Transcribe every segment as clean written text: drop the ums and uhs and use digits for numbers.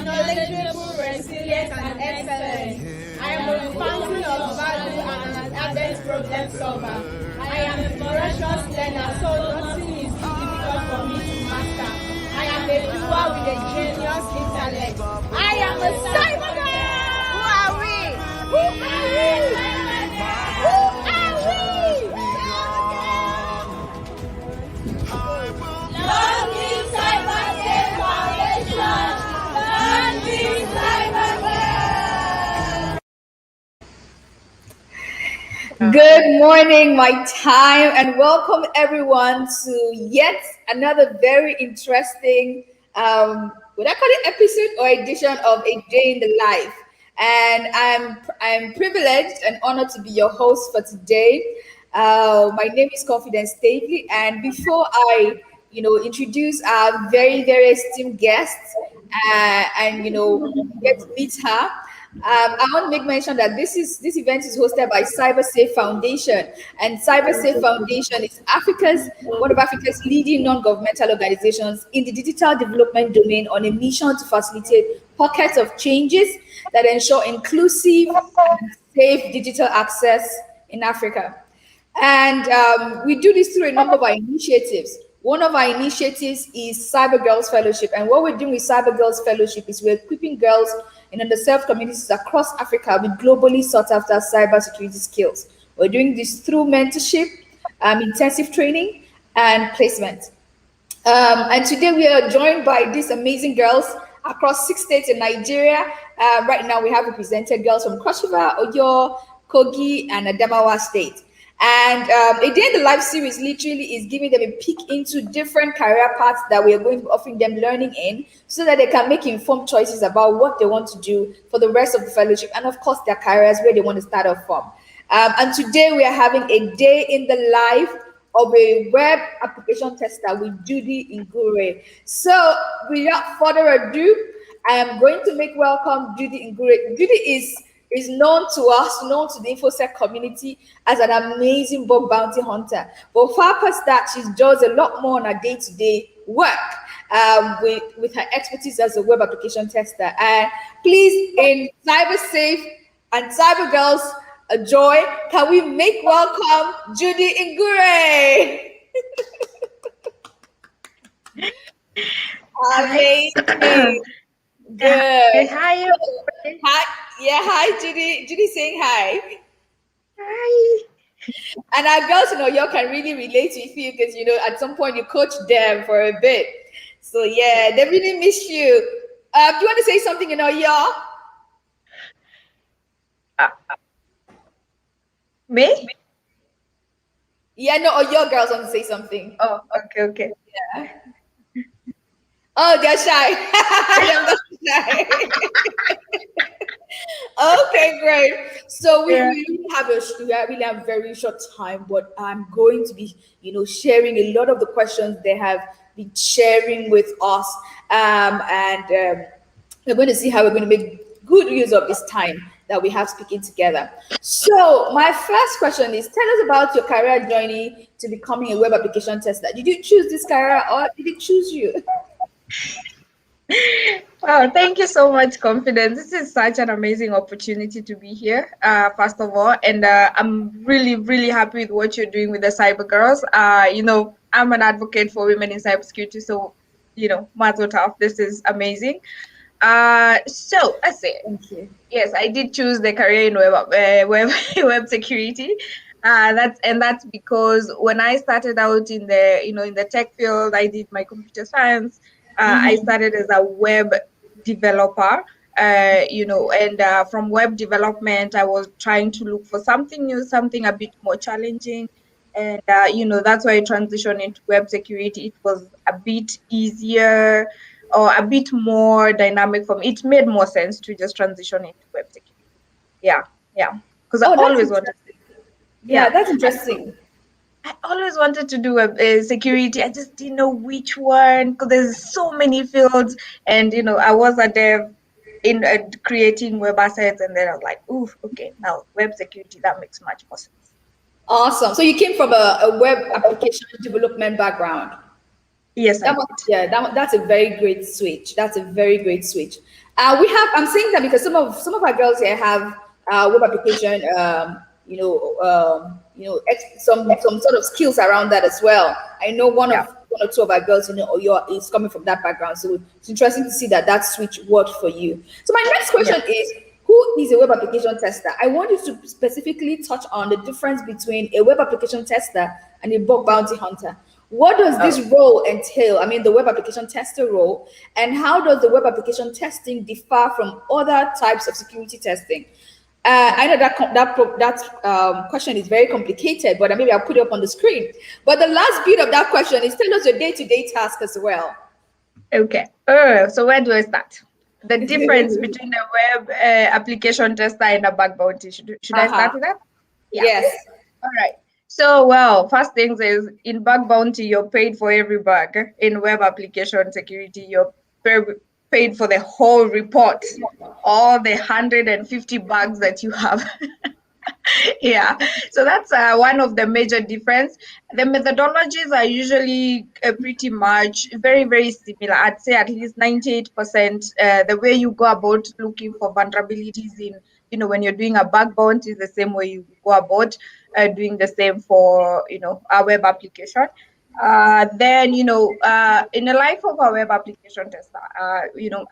knowledgeable, resilient, and excellent. I am a fountain of value and an ardent problem solver. I am a voracious learner, so nothing is difficult for me to master. I am a doer with a genius intellect. I am a CyberGirl! Who are we? Who are we? Who are we? Long live CyberSafe Foundation! Long live CyberGirls! Good morning, my time, and welcome everyone to yet another very interesting, would I call it episode or edition of A Day in the Life? And I'm privileged and honored to be your host for today. My name is Confidence Stately, and before I, introduce our very, very esteemed guest, and get to meet her. I want to make mention that this event is hosted by CyberSafe Foundation, and CyberSafe Foundation is one of Africa's leading non-governmental organizations in the digital development domain on a mission to facilitate pockets of changes that ensure inclusive and safe digital access in Africa. And we do this through a number of our initiatives. One of our initiatives is CyberGirls Fellowship. And what we're doing with CyberGirls Fellowship is we're equipping girls in underserved communities across Africa with globally sought after cybersecurity skills. We're doing this through mentorship, intensive training, and placement. And today we are joined by these amazing girls across 6 states in Nigeria. Right now we have represented girls from Cross River, Oyo, Kogi, and Adamawa State. And A Day in the Life series literally is giving them a peek into different career paths that we are going to be offering them learning in, so that they can make informed choices about what they want to do for the rest of the fellowship, and of course their careers, where they want to start off from. And today we are having a day in the life of a web application tester with Judy Ngure. So without further ado, I am going to make welcome Judy Ngure. Judy is known to us, known to the InfoSec community as an amazing bug bounty hunter. But far past that, she does a lot more on her day-to-day work with her expertise as a web application tester. And please, in CyberSafe and CyberGirls, a joy, can we make welcome Judy Ngure? Amazing. Good. Hi. Hi. Yeah, hi, Judy. Judy saying hi. Hi. And our girls in Oyo can really relate with you because, at some point you coached them for a bit. So, yeah, they really miss you. Do you want to say something in Oyo? Me? Yeah, no, Oyo girls want to say something. Oh, okay. Yeah. Oh, they're shy. They're not shy. Okay, great. So we really have a very short time, but I'm going to be, sharing a lot of the questions they have been sharing with us, and we're going to see how we're going to make good use of this time that we have speaking together. So my first question is, tell us about your career journey to becoming a web application tester. Did you choose this career or did it choose you? Wow, thank you so much, Confidence. This is such an amazing opportunity to be here, first of all. And I'm really, really happy with what you're doing with the CyberGirls. I'm an advocate for women in cybersecurity, so, mazel tov. This is amazing. So let's say, Thank you. Yes, I did choose the career in web security. That's because when I started out in the tech field, I did my computer science. I started as a web developer, and from web development, I was trying to look for something new, something a bit more challenging. And, that's why I transitioned into web security. It was a bit easier or a bit more dynamic for me. It made more sense to just transition into web security. Yeah. Because I always wanted to. Yeah, that's interesting. I always wanted to do a security. I just didn't know which one, because there's so many fields. And, I was a dev in creating web assets, and then I was like, ooh, okay, now web security, that makes much more sense. Awesome. So you came from a web application development background. Yes, I did. That's a very great switch. That's a very great switch. I'm saying that because some of our girls here have web application, some sort of skills around that as well. I know Yeah. one or two of our girls, is coming from that background. So it's interesting to see that switch worked for you. So my next Yeah. question is, who is a web application tester? I want you to specifically touch on the difference between a web application tester and a bug bounty hunter. What does this Oh, role entail? I mean, the web application tester role, and how does the web application testing differ from other types of security testing? I know that question is very complicated, but maybe I'll put it up on the screen. But the last bit of that question is tell us your day-to-day task as well. okay. So where do I start? The difference between a web application tester and a bug bounty. Should I Uh-huh. start with that? Yeah. Yes. All right. So, well, first things is in bug bounty, you're paid for every bug. In web application security, you're paid for the whole report, all the 150 bugs that you have. Yeah, so that's one of the major difference. The methodologies are usually pretty much very, very similar. I'd say at least 98%. The way you go about looking for vulnerabilities in, when you're doing a bug bounty is the same way you go about doing the same for, a web application. Then, in the life of a web application tester,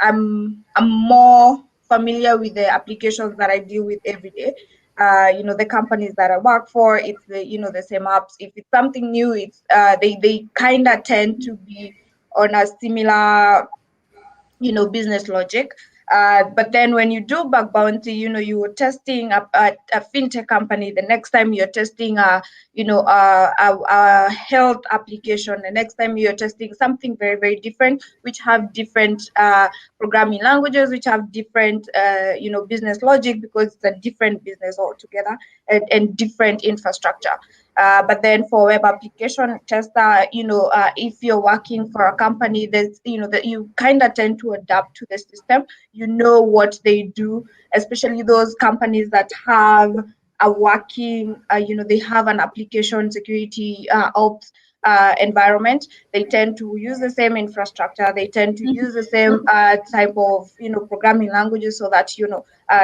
I'm more familiar with the applications that I deal with every day. The companies that I work for, it's the same apps. If it's something new, it's they kind of tend to be on a similar business logic. But then when you do bug bounty, you were testing a fintech company. The next time you're testing a health application. The next time you're testing something very, very different, which have different programming languages, which have different business logic, because it's a different business altogether, and different infrastructure. But then for web application tester, if you're working for a company, that's that you kind of tend to adapt to the system. You know what they do, especially those companies that have a working, they have an application security ops environment. They tend to use the same infrastructure. They tend to use the same type of programming languages, so that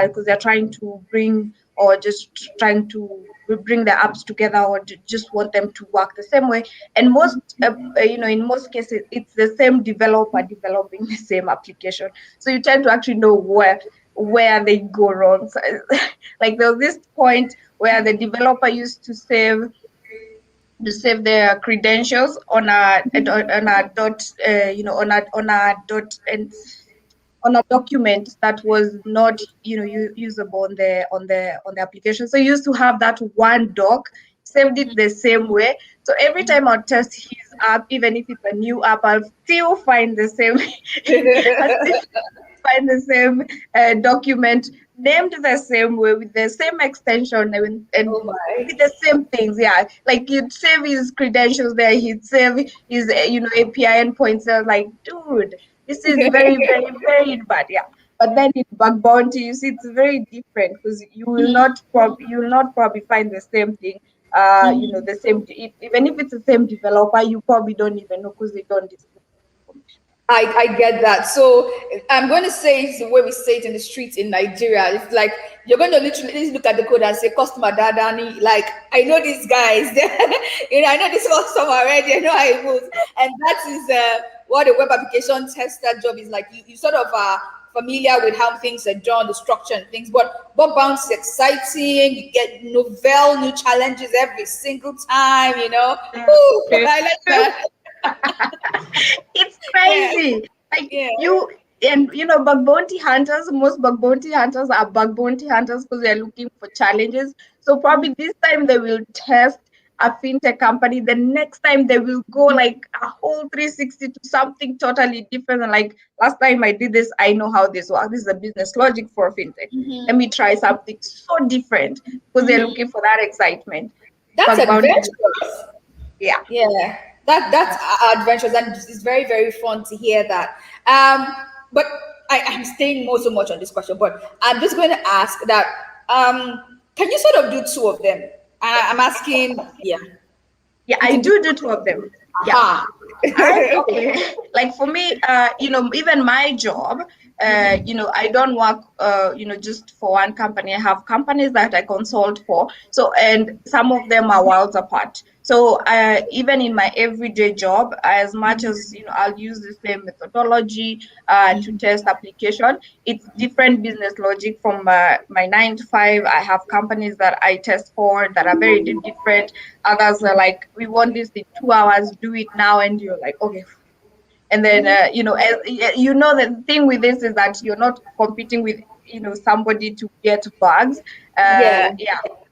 because they're trying to bring, or just trying to bring the apps together, or just want them to work the same way. And in most cases, it's the same developer developing the same application. So you tend to actually know where they go wrong. So, like there was this point where the developer used to save their credentials on a dot, and on a document that was not usable on the application. So you used to have that one doc, saved it the same way. So every time I test his app, even if it's a new app, I'll still find the same I still find the same document, named the same way, with the same extension, and Oh my. with the same things. Yeah, like you'd save his credentials there, he'd save his API endpoints. So I was like, dude, this is very, very, very bad. Yeah. But then in bug bounty, you see, it's very different, because you will not probably find the same thing. The same, even if it's the same developer, you probably don't even know, because they don't disclose information. I get that. So I'm going to say it's the way we say it in the streets in Nigeria. It's like you're going to literally look at the code and say, customer dadani. Like, I know these guys. I know this customer already. I know how it moves. And that is what a web application tester job is like. You sort of are familiar with how things are done, the structure and things. But bug bounce is exciting. You get novel, new challenges every single time, Ooh, I like that. It's Yeah. crazy. Like Yeah. bug bounty hunters, most bug bounty hunters are bug bounty hunters because they're looking for challenges. So probably this time they will test a fintech company. The next time they will go like a whole 360 to something totally different. And like, last time I did this, I know how this works. This is the business logic for fintech. Let me try something so different, because they're looking for that excitement. That's Bug bounty, adventurous. yeah. Yeah, that's adventurous, and it's very, very fun to hear that. But I'm staying more so much on this question, but I'm just going to ask that. Can you sort of do two of them? I'm asking. Yeah. Yeah, You I can do. do two of them. Aha. Okay. Like for me, even my job, I don't work, just for one company. I have companies that I consult for. So, and some of them are worlds apart. So, even in my everyday job, as much as, I'll use the same methodology to test application, it's different business logic from my 9 to 5. I have companies that I test for that are very different. Others are like, we want this in 2 hours, do it now. And you're like, okay. And then, the thing with this is that you're not competing with, somebody to get bugs.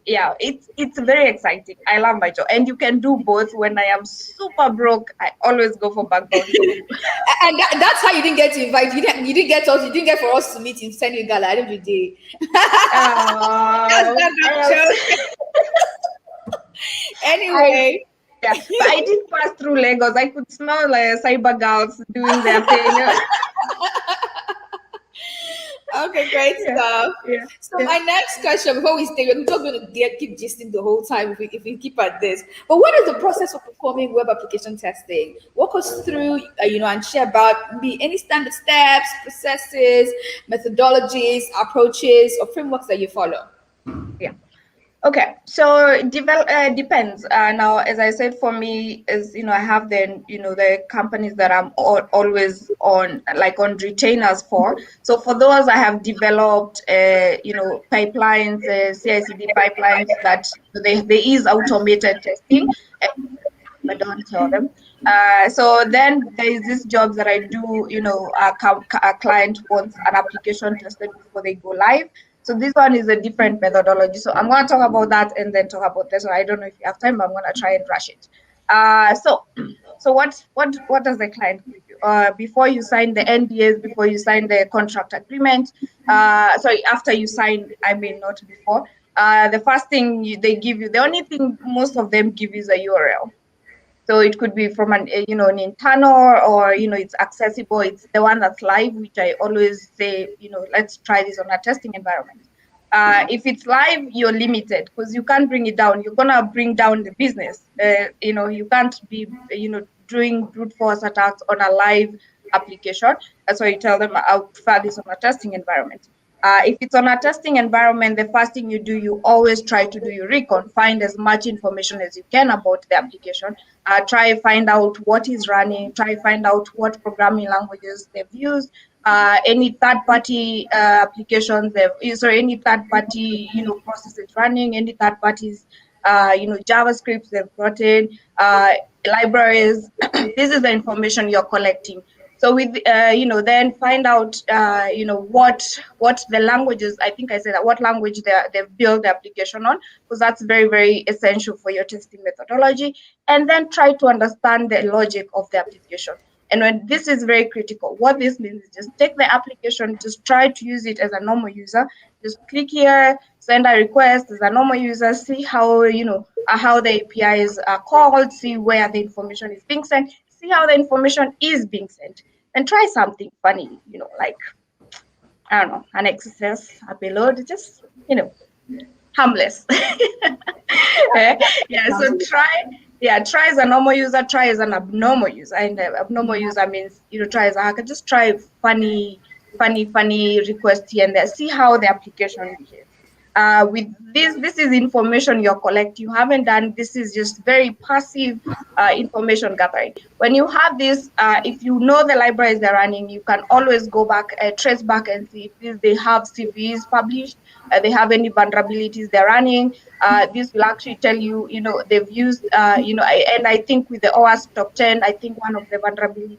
Yeah. It's very exciting. I love my job. And you can do both. When I am super broke, I always go for bug bounty. And that's how you didn't get to invite. You didn't get us. You didn't get for us to meet in Senegal every day. That's not anyway. But I did pass through Lagos. I could smell like CyberGirls doing their thing. Okay, great stuff. So my next question, before we stay, we're not going to keep gisting the whole time if we keep at this. But what is the process of performing web application testing? Walk us through, and share about maybe any standard steps, processes, methodologies, approaches, or frameworks that you follow. Yeah. Okay, so it depends. Now, as I said, for me, is I have the companies that I'm always on retainers for. So for those, I have developed pipelines, CI/CD pipelines that there is automated testing. But don't tell them. So then there is this job that I do. A client wants an application tested before they go live. So this one is a different methodology. So I'm going to talk about that and then talk about this one. I don't know if you have time, but I'm going to try and rush it. So what does the client give you? Before you sign the NDAs, before you sign the contract agreement, after you sign, not before. The first thing they give you, the only thing most of them give is a URL. So it could be from an internal, or it's accessible. It's the one that's live, which I always say, let's try this on a testing environment. If it's live, you're limited because you can't bring it down. You're gonna bring down the business. You can't be doing brute force attacks on a live application. That's why you tell them I'll prefer this on a testing environment. If it's on a testing environment, the first thing you do, you always try to do your recon, find as much information as you can about the application, try find out what is running, try find out what programming languages they've used, any third-party applications any third-party processes running, any third parties JavaScript they've brought in, libraries. This is the information you're collecting. So with then find out what the languages. I think I said that what language they've built the application on, because that's very, very essential for your testing methodology. And then try to understand the logic of the application. And when this is very critical, what this means is just take the application, just try to use it as a normal user. Just click here, send a request as a normal user, see how how the APIs are called, see where the information is being sent, see how the information is being sent, and try something funny, like, I don't know, an XSS, a payload, just, harmless. So try as a normal user, try as an abnormal user. And abnormal user means, try as a hacker, just try funny request here and there, see how the application behaves. With this is information you're collecting. You haven't done, this is just very passive information gathering. When you have this, if you know the libraries they're running, you can always go back, trace back and see if they have CVs published, they have any vulnerabilities they're running. This will actually tell you, they've used, and I think with the OWASP top 10, I think one of the vulnerabilities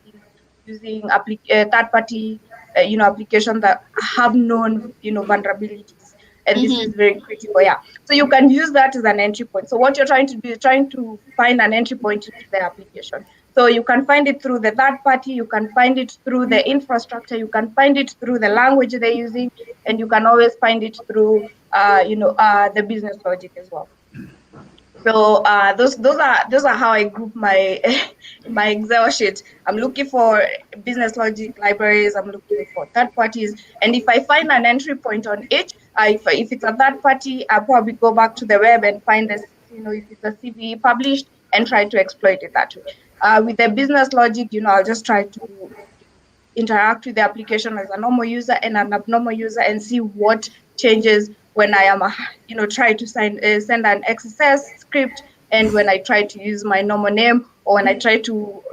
using third-party, applications that have known, vulnerabilities. And this is very critical, So you can use that as an entry point. So what you're trying to do is trying to find an entry point into the application. So you can find it through the third party, you can find it through the infrastructure, you can find it through the language they're using, and you can always find it through, the business logic as well. So those are how I group my my Excel sheet. I'm looking for business logic libraries. I'm looking for third parties, and if I find an entry point on each, if it's a third party, I'll probably go back to the web and find this. If it's a CV published, and try to exploit it that way. with the business logic, I'll just try to interact with the application as a normal user and an abnormal user and see what changes when I am, try to send an XSS script, and when I try to use my normal name, or when I try to,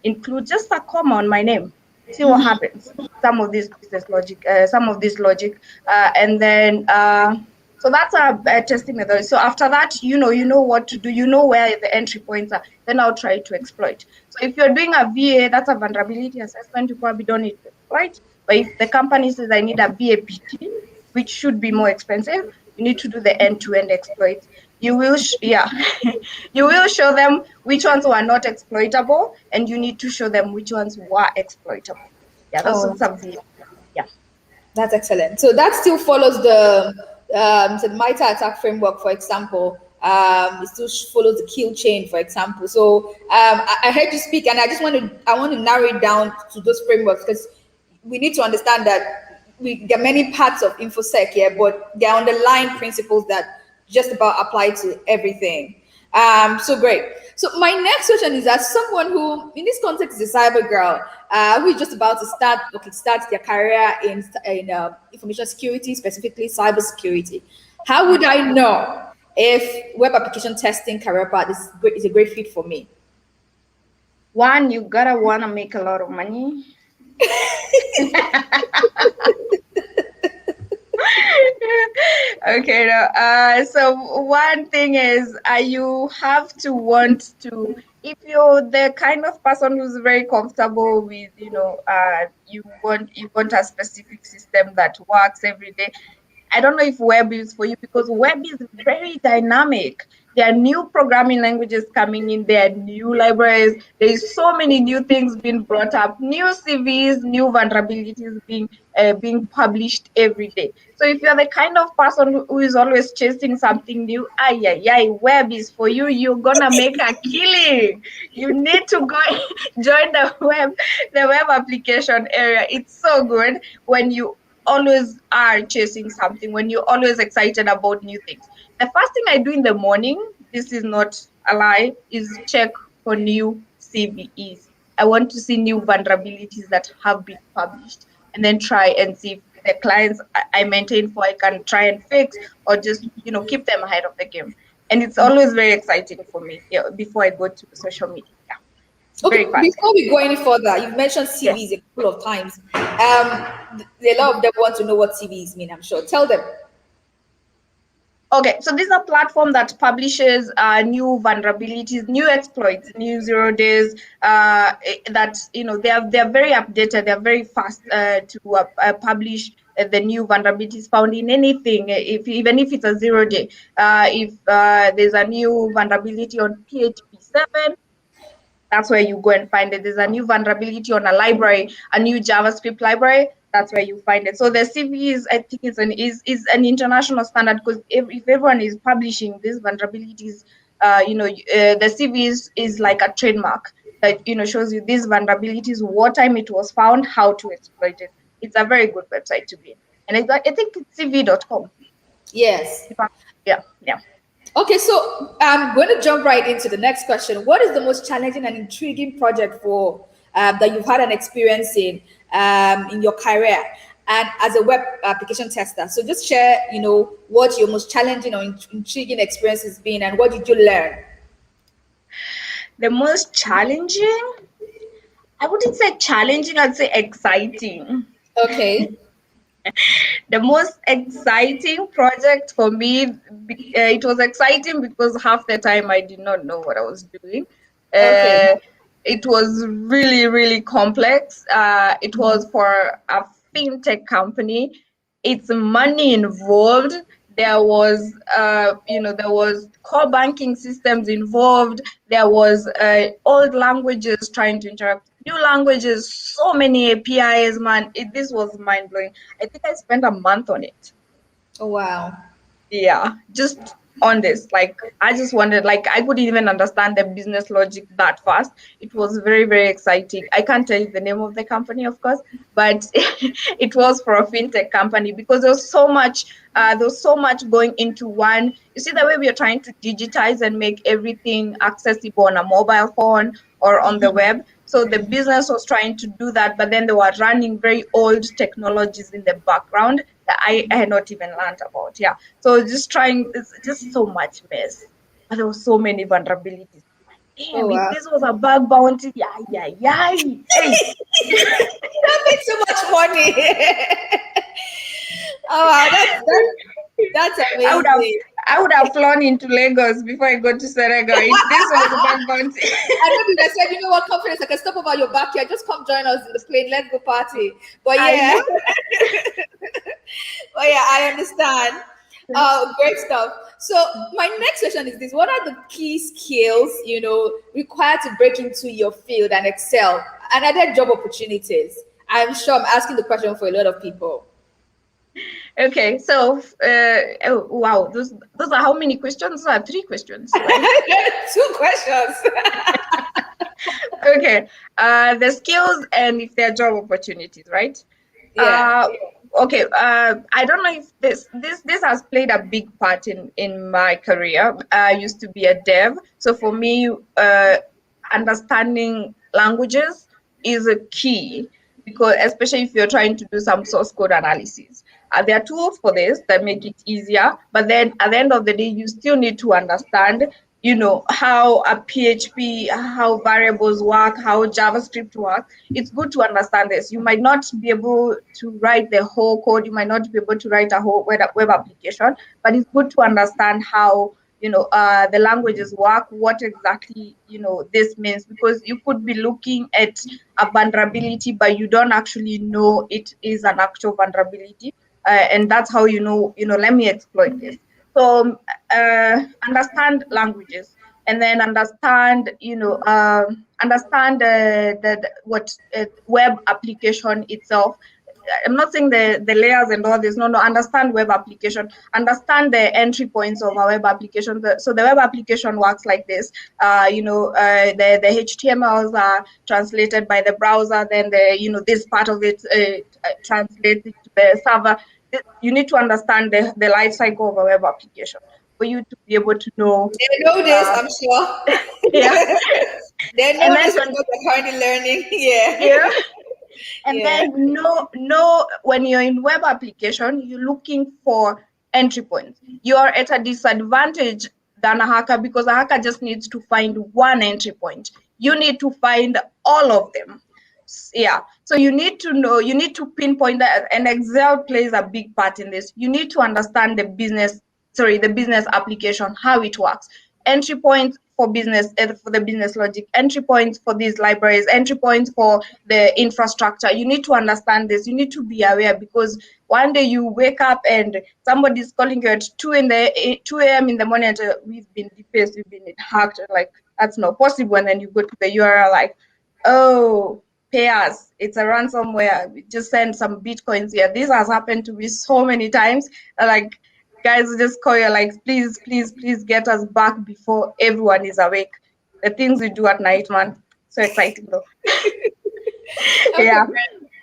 include just a comma on my name. See what happens. Some of this business logic, and then so that's a testing method. So after that, you know what to do. You know where the entry points are. Then I'll try to exploit. So if you're doing a VA, that's a vulnerability assessment. You probably don't need to exploit. But if the company says I need a VAPT, which should be more expensive, you need to do the end-to-end exploit. You will, you will show them which ones were not exploitable, and you need to show them which ones were exploitable. Yeah, those are some VA. Yeah. That's excellent. So that still follows the MITRE attack framework, for example. It still follows the kill chain, for example. So I heard you speak, and I want to narrow it down to those frameworks, because we need to understand that there are many parts of InfoSec here, but there are underlying principles that just about apply to everything. So great. So my next question is, as someone who, in this context, is a cyber girl, who is just about to start their career in information security, specifically cybersecurity, how would I know if web application testing career path is a great fit for me? One, you gotta wanna make a lot of money. Okay, no, so one thing is you have to want to, if you're the kind of person who's very comfortable with, you want a specific system that works every day. I don't know if web is for you, because web is very dynamic. There are new programming languages coming in, there are new libraries, there's so many new things being brought up, new CVs, new vulnerabilities being published every day. So if you're the kind of person who is always chasing something new, web is for you. You're gonna make a killing. You need to go join the web application area. It's so good when you always are chasing something, when you're always excited about new things. The first thing I do in the morning, this is not a lie, is check for new CVEs. I want to see new vulnerabilities that have been published, and then try and see if the clients I maintain for I can try and fix, or just keep them ahead of the game. And it's always very exciting for me before I go to social media. Yeah. Okay, before we go any further, you've mentioned CVs a couple of times. A lot of them want to know what CVs mean, I'm sure. Tell them. Okay, so this is a platform that publishes new vulnerabilities, new exploits, new 0 days. That they're very updated. They're very fast to publish the new vulnerabilities found in anything. Even if it's a 0 day, if there's a new vulnerability on PHP 7. That's where you go and find it. There's a new vulnerability on a library, a new JavaScript library. That's where you find it. So the CV I think, is an international standard, because if everyone is publishing these vulnerabilities, the CV is like a trademark that shows you these vulnerabilities, what time it was found, how to exploit it. It's a very good website to be in, and I think it's cv.com. Yes. Yeah. Okay, so I'm going to jump right into the next question. What is the most challenging and intriguing project that you've had an experience in your career and as a web application tester? So just share, what your most challenging or intriguing experience has been, and what did you learn? The most challenging? I wouldn't say challenging, I'd say exciting. Okay. The most exciting project for me, it was exciting because half the time I did not know what I was doing. Okay. It was really, really complex. It was for a fintech company. It's money involved. There was, there was core banking systems involved. There was old languages trying to interact with new languages, so many APIs, man. This was mind blowing. I think I spent a month on it. Oh, wow. Yeah, just on this. Like, I just wanted, I couldn't even understand the business logic that fast. It was very, very exciting. I can't tell you the name of the company, of course, but it was for a fintech company, because there was so much going into one. You see, the way we are trying to digitize and make everything accessible on a mobile phone, or on the web. So the business was trying to do that, but then they were running very old technologies in the background that I had not even learned about. Yeah. So just trying, it's just so much mess. But there were so many vulnerabilities. Oh Damn, if wow. this was a bug bounty, hey. That makes so much money. Oh wow, that's I would have amazing. I would have flown into Lagos before I go to Senegal if this was a bug bounty. I know they said, you know what, confidence, I can stop over your backyard. Just come join us in the plane. Let's go party. But I yeah, know. but yeah, I understand. Great stuff. So my next question is this: what are the key skills required to break into your field and excel? And are there job opportunities? I'm sure I'm asking the question for a lot of people. Okay, so oh, wow, those are how many questions? Three questions, right? Two questions. Okay, the skills and if there are job opportunities, right? Yeah. Okay, I don't know if this has played a big part in my career. I used to be a dev, so for me, understanding languages is a key, because especially if you're trying to do some source code analysis. There are tools for this that make it easier, but then at the end of the day, you still need to understand, how a PHP, how variables work, how JavaScript works. It's good to understand this. You might not be able to write the whole code, you might not be able to write a whole web application, but it's good to understand how the languages work, what exactly this means, because you could be looking at a vulnerability but you don't actually know it is an actual vulnerability, and that's how let me exploit this. So understand languages, and then understand what web application itself. I'm not saying the layers and all this. No, understand web application. Understand the entry points of a web application. So the web application works like this. The HTMLs are translated by the browser. Then this part of it translated to the server. You need to understand the life cycle of a web application for you to be able to know. They know this, I'm sure. Yeah, They and know then this because they're currently learning. Yeah. yeah. And Yeah. then no, when you're in web application, you're looking for entry points. You're at a disadvantage than a hacker, because a hacker just needs to find one entry point. You need to find all of them. Yeah. So you need to know, you need to pinpoint that, and Excel plays a big part in this. You need to understand the business application, how it works. Entry points for business, for the business logic, entry points for these libraries, entry points for the infrastructure. You need to understand this. You need to be aware, because one day you wake up and somebody's calling you at 2 a.m. in the morning and we've been defaced, we've been hacked. Like, that's not possible. And then you go to the URL like, oh, pay us. It's a ransomware. We just send some bitcoins here. This has happened to me so many times. Like, guys just call you like, please, please, please get us back before everyone is awake. The things we do at night, man. So exciting though. Okay. Yeah.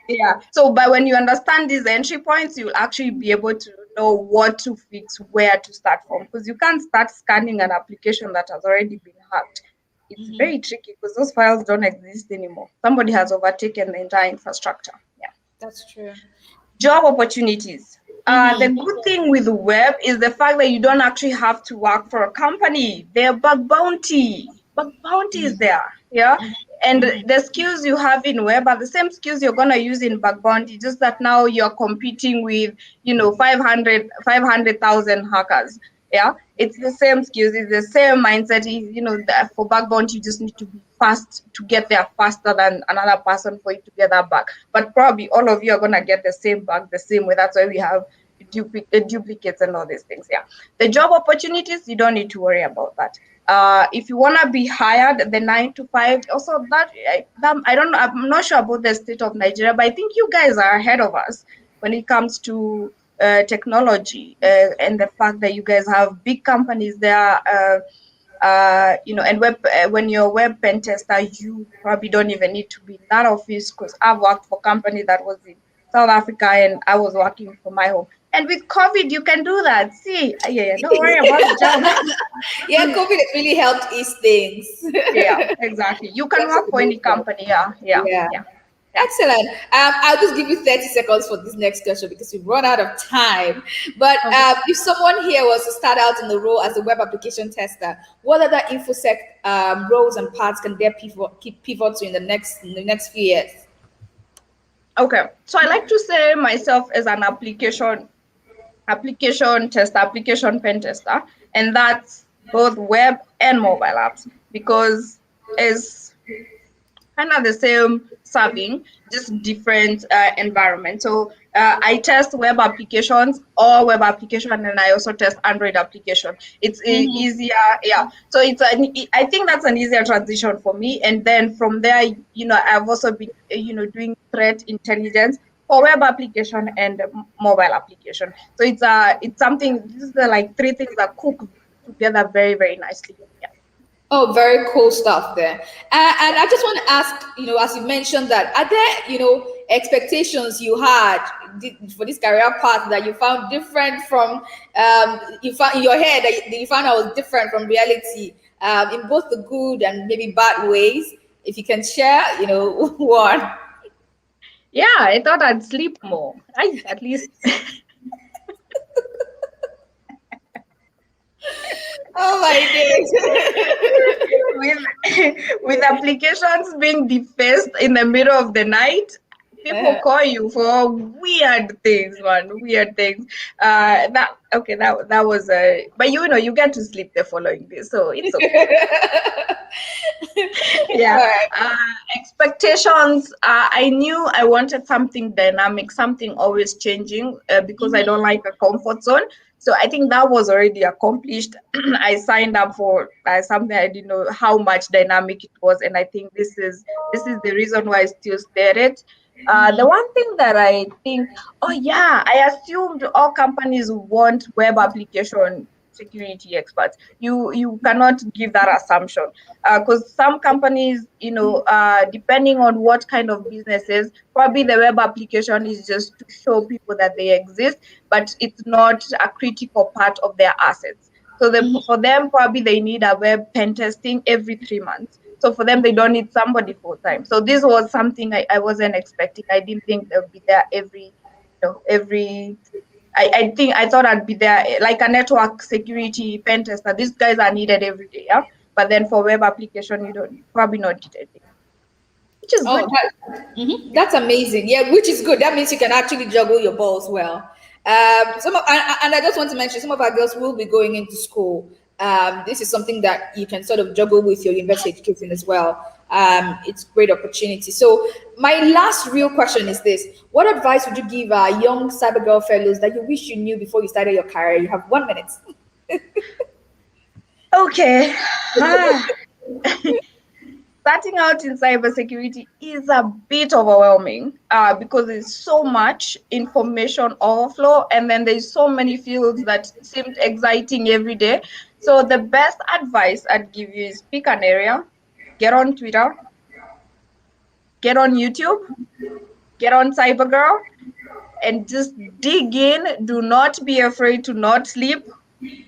Yeah. So, but when you understand these entry points, you'll actually be able to know what to fix, where to start from, because you can't start scanning an application that has already been hacked. It's very tricky because those files don't exist anymore. Somebody has overtaken the entire infrastructure. Yeah. That's true. Job opportunities. The good thing with the web is the fact that you don't actually have to work for a company. They're bug bounty. Bug bounty is there. Yeah. And the skills you have in web are the same skills you're going to use in bug bounty, just that now you're competing with, 500,000 hackers. Yeah. It's the same skills, it's the same mindset. That for bug bounty, you just need to be fast to get there faster than another person for you to get that bug. But probably all of you are going to get the same bug the same way. That's why we have duplicates and all these things. Yeah. The job opportunities, you don't need to worry about that. If you want to be hired, the 9 to 5, also I don't know, I'm not sure about the state of Nigeria, but I think you guys are ahead of us when it comes to technology, and the fact that you guys have big companies there. And when you're a web pen tester, you probably don't even need to be in that office, because I've worked for a company that was in South Africa and I was working from my home. And with COVID, you can do that. See, yeah, don't worry about the job. Yeah, COVID has really helped ease things. Yeah, exactly. You can work for any company. Yeah, yeah, Yeah. yeah. Excellent. I'll just give you 30 seconds for this next question because we've run out of time. But Okay. if someone here was to start out in the role as a web application tester, what other InfoSec roles and paths can they pivot to in the next few years? Okay. So I like to say myself as an application tester, application pen tester, and that's both web and mobile apps because as kind of the same serving, just different environment. So I test web applications or web application, and I also test Android application. It's easier, yeah. So I think that's an easier transition for me. And then from there, I've also been, doing threat intelligence for web application and mobile application. So it's something. This is the like three things that cook together very, very nicely. Yeah. Oh, very cool stuff there. And I just want to ask, as you mentioned that, are there, expectations you had for this career path that you found different from, you found in your head that you found out was different from reality, in both the good and maybe bad ways? If you can share, one. Yeah, I thought I'd sleep more. At least. Oh my days. with applications being defaced in the middle of the night, people call you for weird things, man. Weird things. That was but you get to sleep the following day, so it's okay. Yeah. Expectations. I knew I wanted something dynamic, something always changing, because I don't like a comfort zone. So I think that was already accomplished. I signed up for something I didn't know how much dynamic it was, and I think this is the reason why I still stayed it. The one thing that I think, oh yeah, I assumed all companies want web application security experts. You cannot give that assumption, because some companies, depending on what kind of businesses, probably the web application is just to show people that they exist, but it's not a critical part of their assets. So for them, probably they need a web pen testing every 3 months. So for them, they don't need somebody full time. So this was something I wasn't expecting. I didn't think they'll be there every. I thought I'd be there like a network security pen tester. These guys are needed every day, yeah. But then for web application, you probably not needed, which is good. That's amazing. Yeah, which is good. That means you can actually juggle your balls well. And I just want to mention some of our girls will be going into school. This is something that you can sort of juggle with your university education as well. It's a great opportunity. So my last real question is this: what advice would you give our young CyberGirl fellows that you wish you knew before you started your career? You have 1 minute. Okay. Starting out in cybersecurity is a bit overwhelming, because there's so much information overflow, and then there's so many fields that seemed exciting every day. So the best advice I'd give you is pick an area, get on Twitter, get on YouTube, get on CyberGirl, and just dig in. Do not be afraid to not sleep.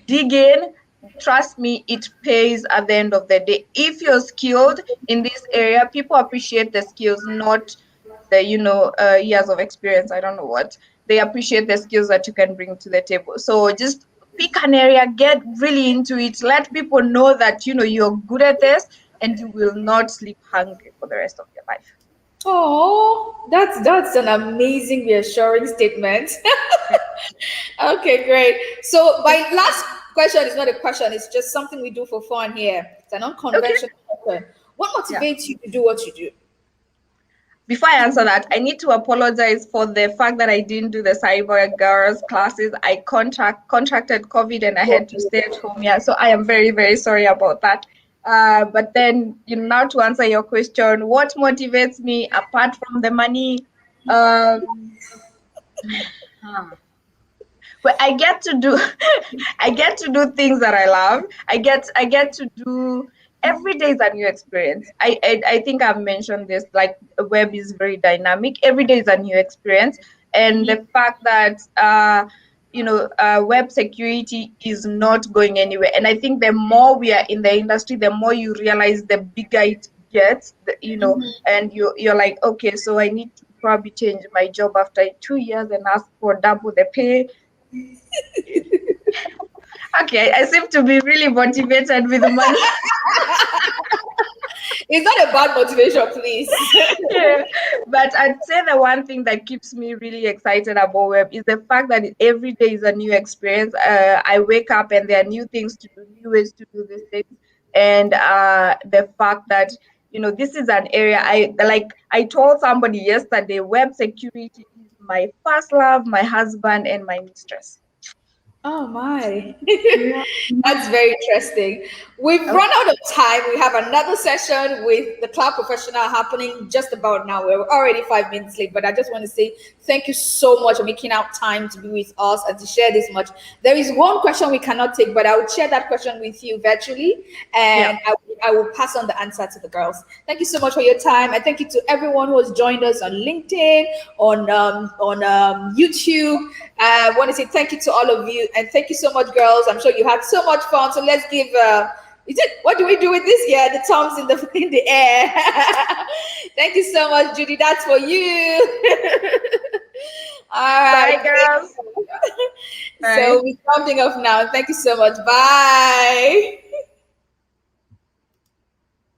Dig in. Trust me, it pays at the end of the day. If you're skilled in this area, people appreciate the skills, not the years of experience. I don't know what. They appreciate the skills that you can bring to the table. So just pick an area, get really into it. Let people know that you're good at this, and you will not sleep hungry for the rest of your life. Oh, that's an amazing, reassuring statement. Okay, great. So my last question is not a question; it's just something we do for fun here. It's an unconventional question. What motivates you to do what you do? Before I answer that, I need to apologize for the fact that I didn't do the CyberGirls classes. I contracted COVID and I had to stay at home. Yeah, so I am very, very sorry about that. But then, now to answer your question, what motivates me apart from the money? But I get to do I get to do things that I love. I get to do every day is a new experience. I think I've mentioned this, like web is very dynamic. Every day is a new experience. And the fact that web security is not going anywhere. And I think the more we are in the industry, the more you realize the bigger it gets, and you're like, okay, so I need to probably change my job after 2 years and ask for double the pay. Okay, I seem to be really motivated with money. It's not about motivation, please. Yeah, but I'd say the one thing that keeps me really excited about web is the fact that every day is a new experience. I wake up and there are new things to do, new ways to do these things, and the fact that this is an area I told somebody yesterday, web security is my first love, my husband, and my mistress. Oh my. Yeah. That's very interesting. We've run out of time. We have another session with the cloud professional happening just about now. We're already 5 minutes late, but I just want to say thank you so much for making out time to be with us and to share this much. There is one question we cannot take, but I will share that question with you virtually, and I will pass on the answer to the girls. Thank you so much for your time, and thank you to everyone who has joined us on LinkedIn, on YouTube. I want to say thank you to all of you, and thank you so much, girls. I'm sure you had so much fun. So let's give. What do we do with this? Yeah, the thumbs in the air. Thank you so much, Judy. That's for you. All right, Bye, girls. So we're rounding off now. Thank you so much. Bye.